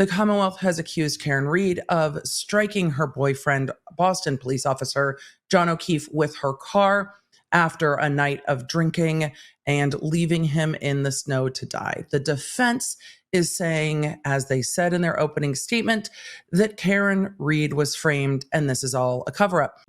The Commonwealth has accused Karen Reed of striking her boyfriend, Boston police officer John O'Keefe, with her car after a night of drinking and leaving him in the snow to die. The defense is saying, as they said in their opening statement, that Karen Reed was framed and this is all a cover-up.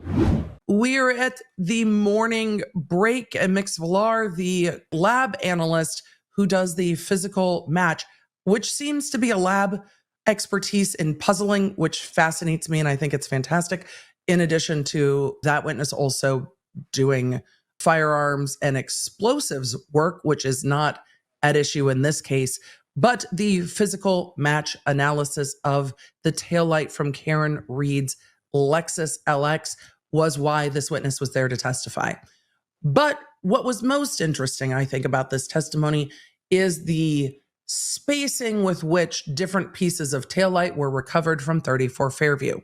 We're at the morning break, and Mix Villar, the lab analyst who does the physical match, which seems to be a lab expertise in puzzling, which fascinates me, and I think it's fantastic. In addition to that witness also doing firearms and explosives work, which is not at issue in this case, but the physical match analysis of the taillight from Karen Reed's Lexus LX was why this witness was there to testify. But what was most interesting, I think, about this testimony is the spacing with which different pieces of taillight were recovered from 34 Fairview.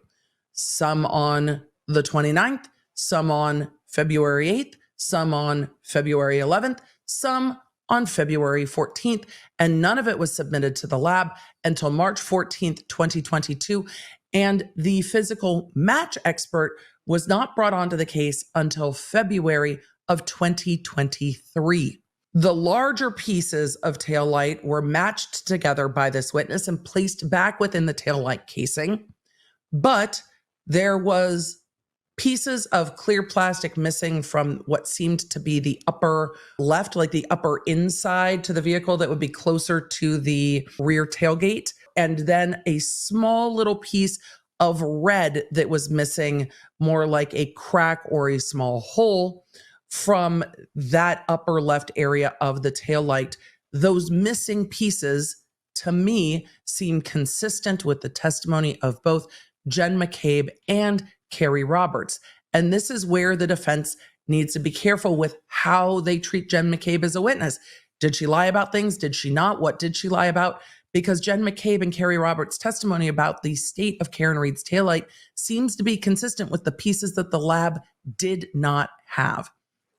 Some on the 29th, some on February 8th, some on February 11th, some on February 14th, and none of it was submitted to the lab until March 14th, 2022. And the physical match expert was not brought onto the case until February of 2023. The larger pieces of taillight were matched together by this witness and placed back within the taillight casing, but there was pieces of clear plastic missing from what seemed to be the upper left, like the upper inside to the vehicle that would be closer to the rear tailgate, and then a small little piece of red that was missing, more like a crack or a small hole from that upper left area of the taillight. Those missing pieces, to me, seem consistent with the testimony of both Jen McCabe and Carrie Roberts. And this is where the defense needs to be careful with how they treat Jen McCabe as a witness. Did she lie about things? Did she not? What did she lie about? Because Jen McCabe and Carrie Roberts' testimony about the state of Karen Reed's taillight seems to be consistent with the pieces that the lab did not have.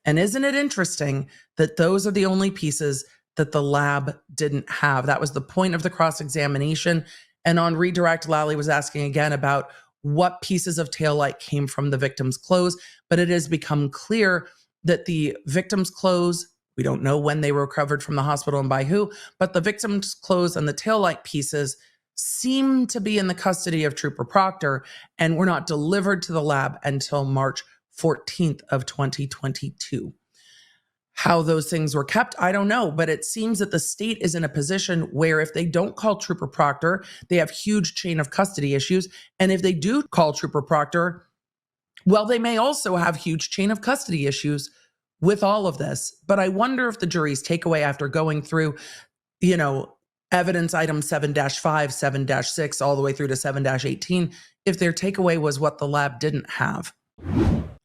And isn't it interesting that those are the only pieces that the lab didn't have? That was the point of the cross-examination. And on redirect, Lally was asking again about what pieces of taillight came from the victim's clothes. But it has become clear that the victim's clothes, we don't know when they were recovered from the hospital and by who, but the victim's clothes and the taillight pieces seem to be in the custody of Trooper Proctor and were not delivered to the lab until March 14th of 2022. How those things were kept, I don't know, but it seems that the state is in a position where if they don't call Trooper Proctor, they have huge chain of custody issues. And if they do call Trooper Proctor, well, they may also have huge chain of custody issues with all of this. But I wonder if the jury's takeaway after going through, evidence item 7-5, 7-6, all the way through to 7-18, if their takeaway was what the lab didn't have.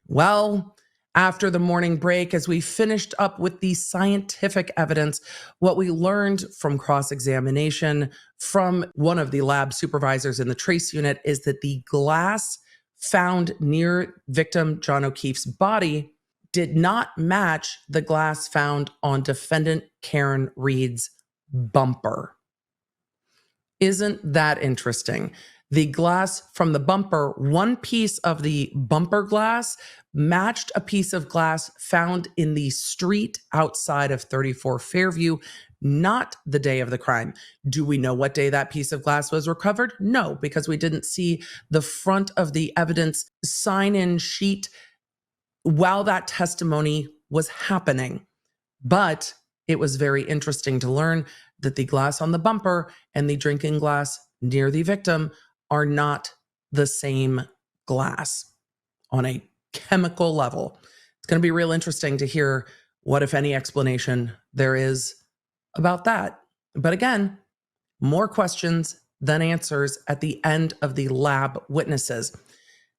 Well, after the morning break, as we finished up with the scientific evidence, what we learned from cross-examination from one of the lab supervisors in the trace unit is that the glass found near victim John O'Keefe's body did not match the glass found on defendant Karen Reed's bumper. Isn't that interesting? The glass from the bumper, one piece of the bumper glass matched a piece of glass found in the street outside of 34 Fairview, not the day of the crime. Do we know what day that piece of glass was recovered? No, because we didn't see the front of the evidence sign-in sheet while that testimony was happening. But it was very interesting to learn that the glass on the bumper and the drinking glass near the victim are not the same glass on a chemical level. It's going to be real interesting to hear what, if any, explanation there is about that. But again, more questions than answers at the end of the lab witnesses.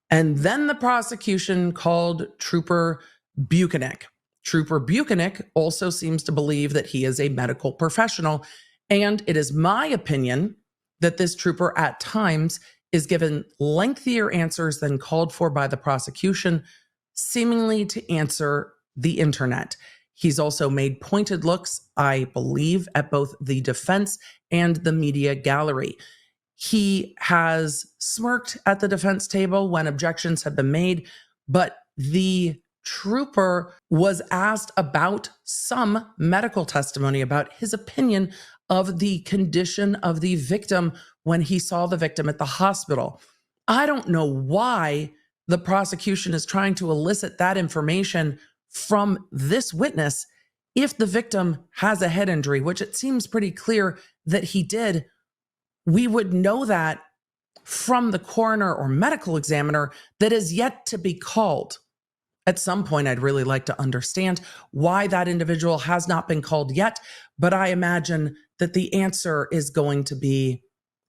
And then the prosecution called Trooper Buchanan. Trooper Buchanan also seems to believe that he is a medical professional. And it is my opinion that this trooper at times is given lengthier answers than called for by the prosecution, seemingly to answer the internet. He's also made pointed looks, I believe, at both the defense and the media gallery. He has smirked at the defense table when objections have been made, but the trooper was asked about some medical testimony about his opinion of the condition of the victim when he saw the victim at the hospital. I don't know why the prosecution is trying to elicit that information from this witness if the victim has a head injury, which it seems pretty clear that he did. We would know that from the coroner or medical examiner that is yet to be called. At some point, I'd really like to understand why that individual has not been called yet, but I imagine that the answer is going to be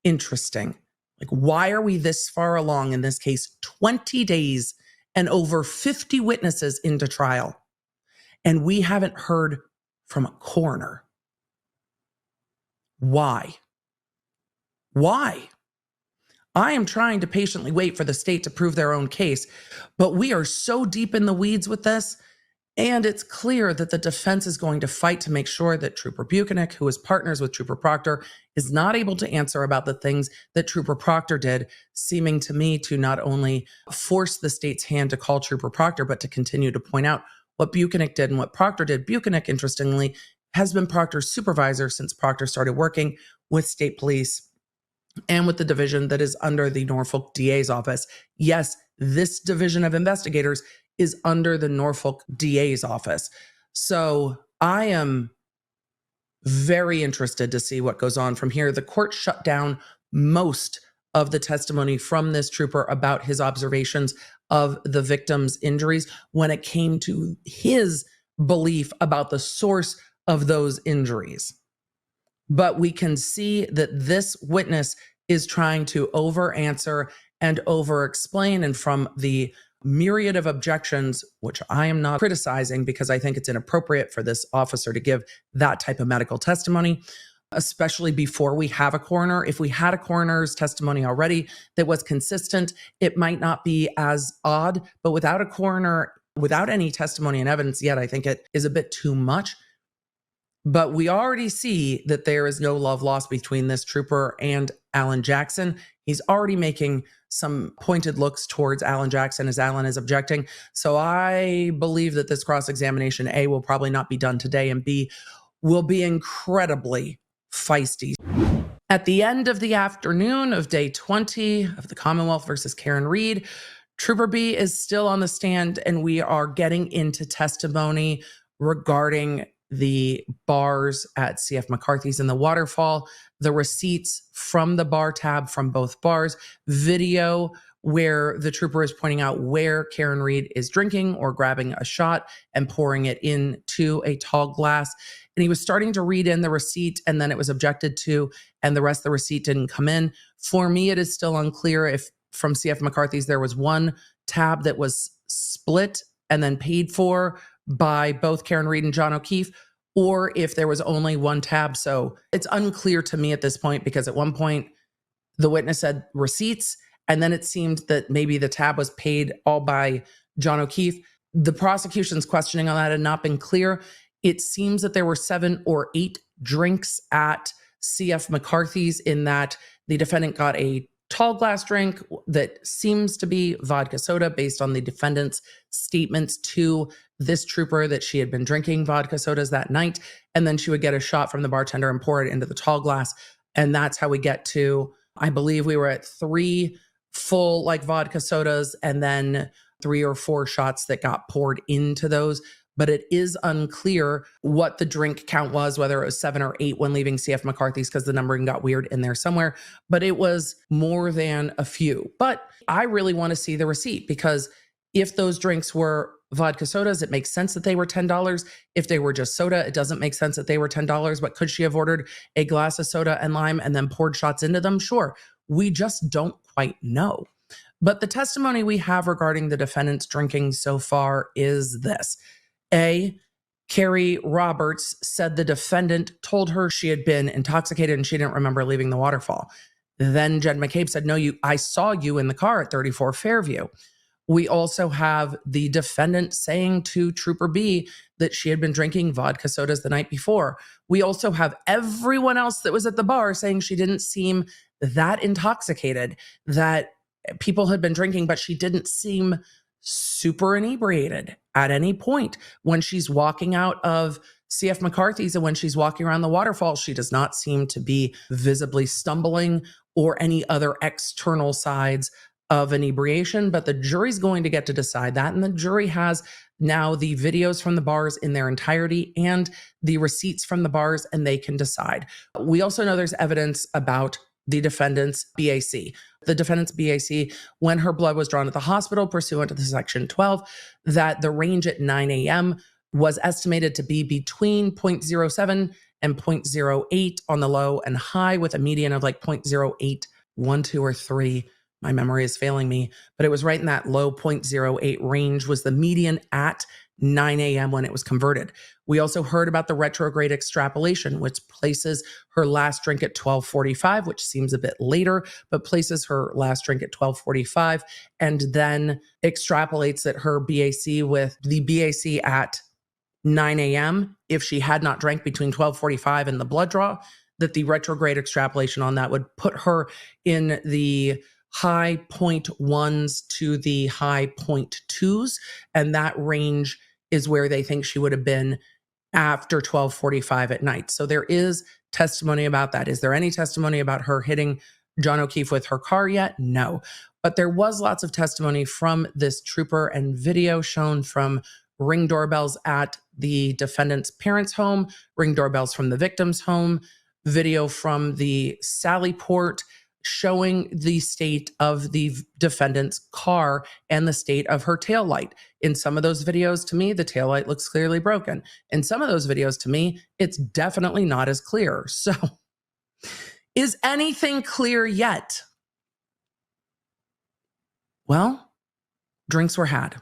interesting. Like, why are we this far along in this case, 20 days and over 50 witnesses into trial, and we haven't heard from a coroner? Why? Why? I am trying to patiently wait for the state to prove their own case, but we are so deep in the weeds with this, and it's clear that the defense is going to fight to make sure that Trooper Buchanan, who is partners with Trooper Proctor, is not able to answer about the things that Trooper Proctor did, seeming to me to not only force the state's hand to call Trooper Proctor, but to continue to point out what Buchanan did and what Proctor did. Buchanan, interestingly, has been Proctor's supervisor since Proctor started working with state police and with the division that is under the Norfolk DA's office. Yes, this division of investigators is under the Norfolk DA's office. So I am very interested to see what goes on from here. The court shut down most of the testimony from this trooper about his observations of the victim's injuries when it came to his belief about the source of those injuries. But we can see that this witness is trying to over answer and over explain. And from the myriad of objections, which I am not criticizing because I think it's inappropriate for this officer to give that type of medical testimony, especially before we have a coroner. If we had a coroner's testimony already that was consistent, it might not be as odd. But without a coroner, without any testimony and evidence yet, I think it is a bit too much. But we already see that there is no love lost between this trooper and Alan Jackson. He's already making some pointed looks towards Alan Jackson as Alan is objecting. So I believe that this cross-examination, A, will probably not be done today, and B, will be incredibly feisty. At the end of the afternoon of day 20 of the Commonwealth versus Karen Reed, Trooper B is still on the stand, and we are getting into testimony regarding the bars at CF McCarthy's in the Waterfall, the receipts from the bar tab from both bars, video where the trooper is pointing out where Karen Reed is drinking or grabbing a shot and pouring it into a tall glass. And he was starting to read in the receipt, and then it was objected to, and the rest of the receipt didn't come in. For me, it is still unclear if from CF McCarthy's there was one tab that was split and then paid for by both Karen Reed and John O'Keefe, or if there was only one tab. So it's unclear to me at this point, because at one point the witness said receipts, and then it seemed that maybe the tab was paid all by John O'Keefe. The prosecution's questioning on that had not been clear. It seems that there were 7 or 8 drinks at CF McCarthy's, in that the defendant got a tall glass drink that seems to be vodka soda based on the defendant's statements to this trooper that she had been drinking vodka sodas that night. And then she would get a shot from the bartender and pour it into the tall glass. And that's how we get to, I believe we were at 3 full like vodka sodas and then 3 or 4 shots that got poured into those. But it is unclear what the drink count was, whether it was 7 or 8 when leaving CF McCarthy's, because the numbering got weird in there somewhere. But it was more than a few. But I really want to see the receipt, because if those drinks were vodka sodas, it makes sense that they were $10. If they were just soda, it doesn't make sense that they were $10. But could she have ordered a glass of soda and lime and then poured shots into them? Sure. We just don't quite know. But the testimony we have regarding the defendant's drinking so far is this. A, Carrie Roberts said the defendant told her she had been intoxicated and she didn't remember leaving the waterfall. Then Jen McCabe said, no, I saw you in the car at 34 Fairview. We also have the defendant saying to Trooper B that she had been drinking vodka sodas the night before. We also have everyone else that was at the bar saying she didn't seem that intoxicated, that people had been drinking, but she didn't seem super inebriated at any point. When she's walking out of CF McCarthy's and when she's walking around the waterfall, she does not seem to be visibly stumbling or any other external signs of inebriation. But the jury's going to get to decide that. And the jury has now the videos from the bars in their entirety and the receipts from the bars, and they can decide. We also know there's evidence about the defendant's BAC. The defendant's BAC, when her blood was drawn at the hospital pursuant to the Section 12, that the range at 9 a.m. was estimated to be between 0.07 and 0.08 on the low and high, with a median of like 0.08, 1, 2, or 3. My memory is failing me, but it was right in that low 0.08 range was the median at 9 a.m. when it was converted. We also heard about the retrograde extrapolation, which places her last drink at 12:45, which seems a bit later, but places her last drink at 12:45 and then extrapolates that her BAC with the BAC at 9 a.m. if she had not drank between 12:45 and the blood draw, that the retrograde extrapolation on that would put her in the high 0.1s to the high 0.2s. And that range is where they think she would have been after 12:45 at night. So there is testimony about that. Is there any testimony about her hitting John O'Keefe with her car yet? No. But there was lots of testimony from this trooper and video shown from Ring doorbells at the defendant's parents' home, Ring doorbells from the victim's home, video from the Sally Port showing the state of the defendant's car and the state of her taillight. In some of those videos, to me, the taillight looks clearly broken. In some of those videos, to me, it's definitely not as clear. So, is anything clear yet? Well, drinks were had.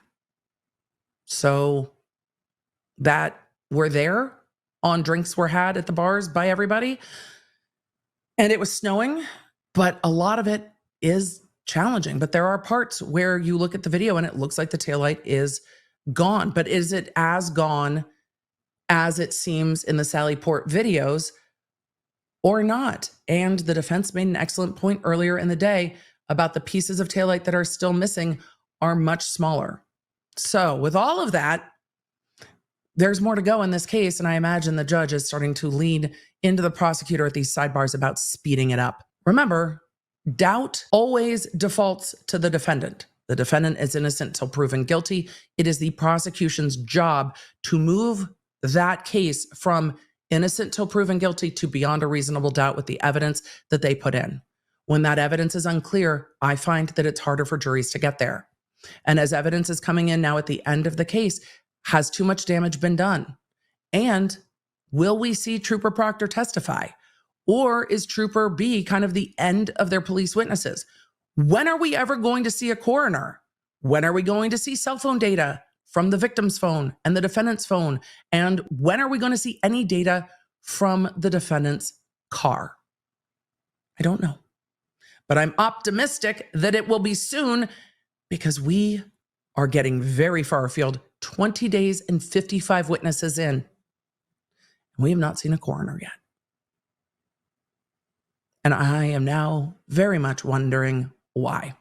So, that we're there on drinks were had at the bars by everybody. And it was snowing. But a lot of it is challenging. But there are parts where you look at the video and it looks like the taillight is gone. But is it as gone as it seems in the Sally Port videos or not? And the defense made an excellent point earlier in the day about the pieces of taillight that are still missing are much smaller. So with all of that, there's more to go in this case. And I imagine the judge is starting to lean into the prosecutor at these sidebars about speeding it up. Remember, doubt always defaults to the defendant. The defendant is innocent till proven guilty. It is the prosecution's job to move that case from innocent till proven guilty to beyond a reasonable doubt with the evidence that they put in. When that evidence is unclear, I find that it's harder for juries to get there. And as evidence is coming in now at the end of the case, has too much damage been done? And will we see Trooper Proctor testify? Or is Trooper B kind of the end of their police witnesses? When are we ever going to see a coroner? When are we going to see cell phone data from the victim's phone and the defendant's phone? And when are we going to see any data from the defendant's car? I don't know. But I'm optimistic that it will be soon because we are getting very far afield, 20 days and 55 witnesses in. We have not seen a coroner yet. And I am now very much wondering why.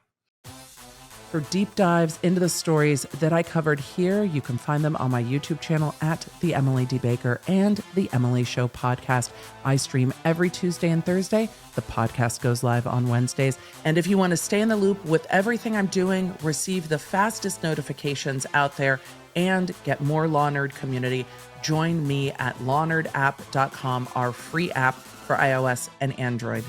For deep dives into the stories that I covered here, you can find them on my YouTube channel at The Emily D. Baker and The Emily Show podcast. I stream every Tuesday and Thursday. The podcast goes live on Wednesdays. And if you want to stay in the loop with everything I'm doing, receive the fastest notifications out there, and get more Law Nerd community, join me at lawnerdapp.com, our free app for iOS and Android.